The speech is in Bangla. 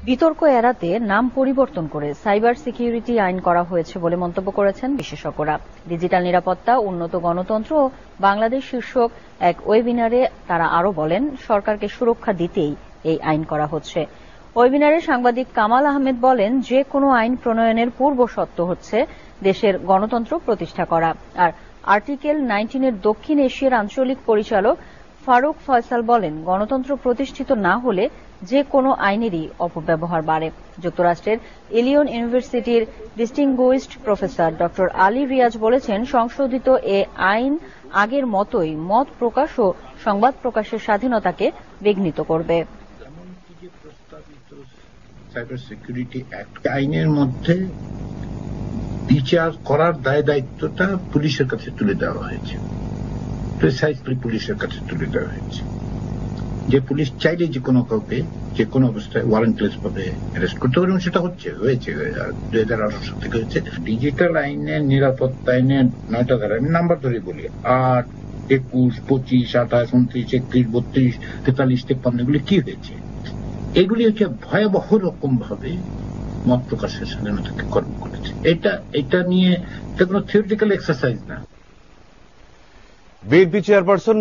বিতর্ক এড়াতে নাম পরিবর্তন করে সাইবার সিকিউরিটি আইন করা হয়েছে বলে মন্তব্য করেছেন বিশেষজ্ঞরা। ডিজিটাল নিরাপত্তা, উন্নত গণতন্ত্র ও বাংলাদেশ শীর্ষক এক ওয়েবিনারে তারা আরও বলেন, সরকারকে সুরক্ষা দিতেই এই আইন করা হচ্ছে। ওয়েবিনারে সাংবাদিক কামাল আহমেদ বলেন, যে কোনো আইন প্রণয়নের পূর্ব শর্ত হচ্ছে দেশের গণতন্ত্র প্রতিষ্ঠা করা। আর আর্টিকেল 19 দক্ষিণ এশিয়ার আঞ্চলিক পরিচালক ফারুক ফয়সাল বলেন, গণতন্ত্র প্রতিষ্ঠিত না হলে যে কোনো আইনেরই অপব্যবহার বাড়ে। যুক্তরাষ্ট্রের ইলিয়ন ইউনিভার্সিটির ডিস্টিংগুইশড প্রফেসর ড আলী রিয়াজ বলেছেন, সংশোধিত এ আইন আগের মতোই মত প্রকাশ ও সংবাদ প্রকাশের স্বাধীনতাকে বিঘ্নিত করবে। সাইবার সিকিউরিটি অ্যাক্ট আইনের মধ্যে বিচার করার দায় দায়িত্বটা পুলিশের কাছে তুলে দেওয়া হয়েছে, প্রিসাইজলি পুলিশের কাছে তুলে দেওয়া হয়েছে। যে পুলিশ চাইলে যে কোনো কাউকে যে কোনো অবস্থায় ওয়ারেন্টলেস ভাবে অ্যারেস্ট করতে পারে, সেটা হয়েছে 2018 সাল থেকে হয়েছে। ডিজিটাল আইনের, নিরাপত্তা আইনের 9টা ধারা, আমি নাম্বার ধরে বলি, 8, 21, 25, 28, 29, 31, 32, 43, 53, এগুলি কি হয়েছে? এগুলি হচ্ছে ভয়াবহ রকম ভাবে মত প্রকাশের স্বাধীনতাকে খর্ব করেছে। এটা নিয়ে কোনো থিওরিটিক্যাল এক্সারসাইজ না। BNP chairperson